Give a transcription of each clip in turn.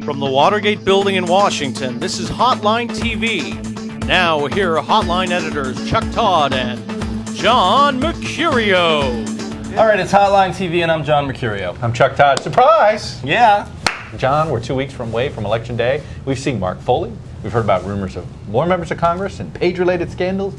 From the Watergate Building in Washington, this is Hotline TV. Now here are Hotline editors Chuck Todd and John Mercurio. All right, it's Hotline TV, and I'm John Mercurio. I'm Chuck Todd. Surprise! Yeah. John, we're 2 weeks away from Election Day. We've seen Mark Foley. We've heard about rumors of more members of Congress and page-related scandals.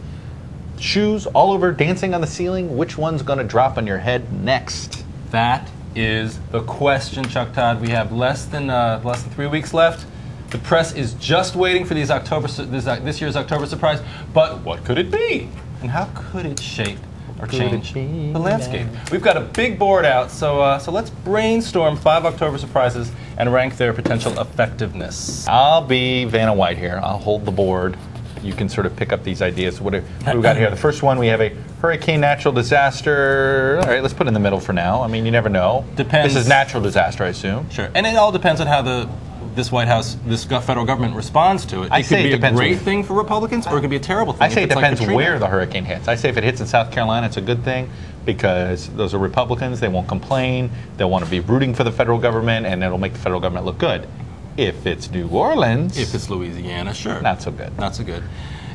Shoes all over, dancing on the ceiling. Which one's going to drop on your head next? That is the question, Chuck Todd. We have less than 3 weeks left. The press is just waiting for this year's October surprise. But what could it be? And how could it shape or change the landscape? We've got a big board out, so let's brainstorm 5 October surprises and rank their potential effectiveness. I'll be Vanna White here. I'll hold the board. You can sort of pick up these ideas. What do we got here? The first one, we have a hurricane natural disaster. All right, let's put it in the middle for now. I mean, you never know. Depends. This is natural disaster, I assume. Sure, and it all depends on how this White House, this federal government responds to it. It could be a great thing for Republicans, or it could be a terrible thing. I say it depends where the hurricane hits. I say if it hits in South Carolina, it's a good thing because those are Republicans. They won't complain. They'll want to be rooting for the federal government, and it'll make the federal government look good. If it's New Orleans, if it's Louisiana, sure, not so good. Not so good.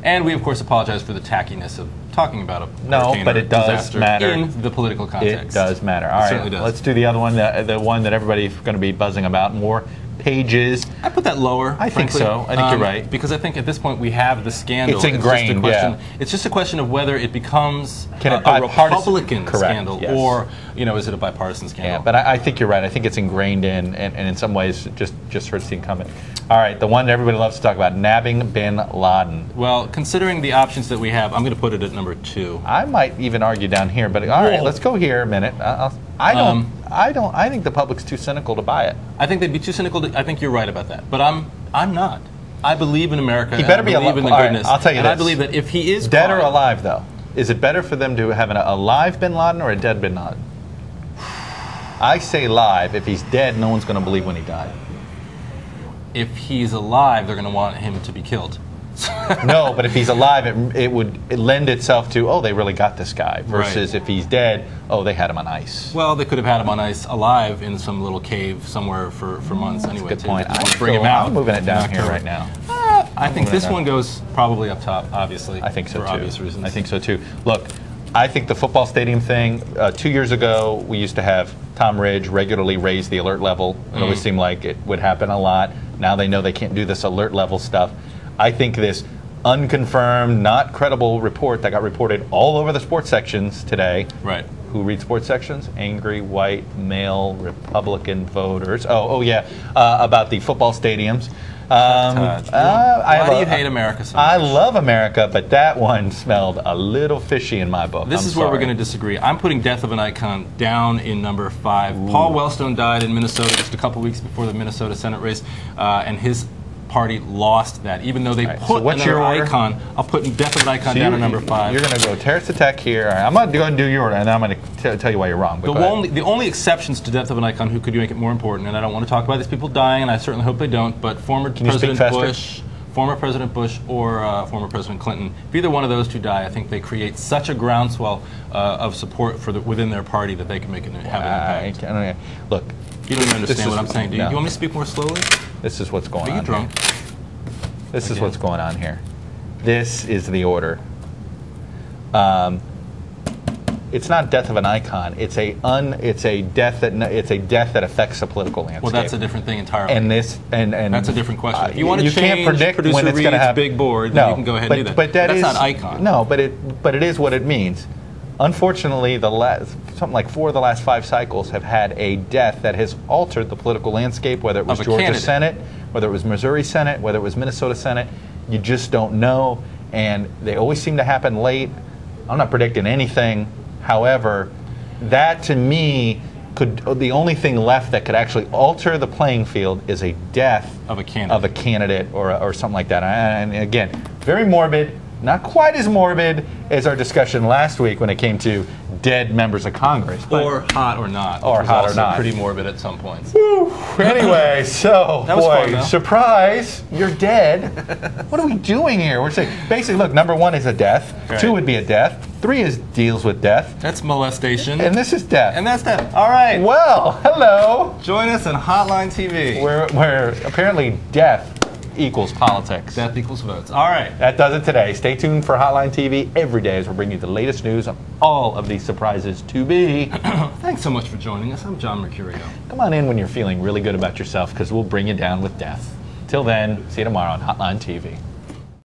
And we, of course, apologize for the tackiness of talking about a hurricane but it does matter in the political context. It does matter. All right, let's do the other one, the one that everybody's going to be buzzing about more. Pages. I put that lower. I think so. I think you're right. Because I think at this point we have the scandal. It's ingrained. It's just a question of whether it becomes a Republican scandal or, is it a bipartisan scandal? Yeah, but I think you're right. I think it's ingrained in, and in some ways just hurts the incumbent. All right, the one that everybody loves to talk about, nabbing bin Laden. Well, considering the options that we have, I'm going to put it at number 2. I might even argue down here, but all right, let's go here a minute. I think the public's too cynical to buy it. I think they'd be too cynical. I think you're right about that, but I'm not. I believe in America. He better be alive. Goodness. I'll tell you and this. I believe that if he is dead or alive, though, is it better for them to have a live bin Laden or a dead bin Laden? I say live. If he's dead, no one's going to believe when he died. If he's alive, they're going to want him to be killed. No, but if he's alive, it would lend itself to, oh, they really got this guy, versus if he's dead, oh, they had him on ice. Well, they could have had him on ice alive in some little cave somewhere for months anyway. That's a good point. Bring him out. I'm moving it down here right now. I think this one goes probably up top, obviously. I think so, for too. Obvious reasons. I think so, too. Look, I think the football stadium thing, 2 years ago, we used to have Tom Ridge regularly raise the alert level. It always seemed like it would happen a lot. Now they know they can't do this alert level stuff. I think this unconfirmed, not credible report that got reported all over the sports sections today. Right. Who read sports sections? Angry white male Republican voters. Oh yeah, about the football stadiums. Why do you hate America so much? I love America, but that one smelled a little fishy in my book. This is where we're going to disagree. I'm putting Death of an Icon down in number 5. Ooh. Paul Wellstone died in Minnesota just a couple weeks before the Minnesota Senate race, and his party lost that. Even though they put another icon, I'll put Death of an Icon down at number 5. You're going to go terrorist attack here. I'm not going to do your order, and then I'm going to tell you why you're wrong. The only exceptions to Death of an Icon who could make it more important, and I don't want to talk about these people dying, and I certainly hope they don't, but former President Bush or former President Clinton, if either one of those two die, I think they create such a groundswell of support within their party that they can have an impact. Look, you don't even understand what I'm saying, do you? Do you want me to speak more slowly? This is what's going on. Are you drunk? This is what's going on here. This is the order. It's not death of an icon. It's a death that affects the political landscape. Well, that's a different thing entirely. And that's a different question. If you want to can't predict when it's going to happen. Big board, then you can go ahead and do that. But that's not icon. No, but it is what it means. Unfortunately, something like 4 of the last 5 cycles have had a death that has altered the political landscape, whether it was Georgia Senate, whether it was Missouri Senate, whether it was Minnesota Senate. You just don't know, and they always seem to happen late. I'm not predicting anything. However, that to me the only thing left that could actually alter the playing field is a death of a candidate or something like that. And again, very morbid. Not quite as morbid as our discussion last week when it came to dead members of Congress. Or hot or not. Or hot or not. Pretty morbid at some points. Woo. Anyway, so, boy, surprise, you're dead. What are we doing here? We're saying, basically, look, number 1 is a death. Right. 2 would be a death. 3 deals with death. That's molestation. And this is death. And that's death. All right. Well, hello. Join us on Hotline TV. Where apparently death equals politics. Death equals votes. All right. That does it today. Stay tuned for Hotline TV every day as we bring you the latest news on all of these surprises to be. Thanks so much for joining us. I'm John Mercurio. Come on in when you're feeling really good about yourself because we'll bring you down with death. Till then, see you tomorrow on Hotline TV.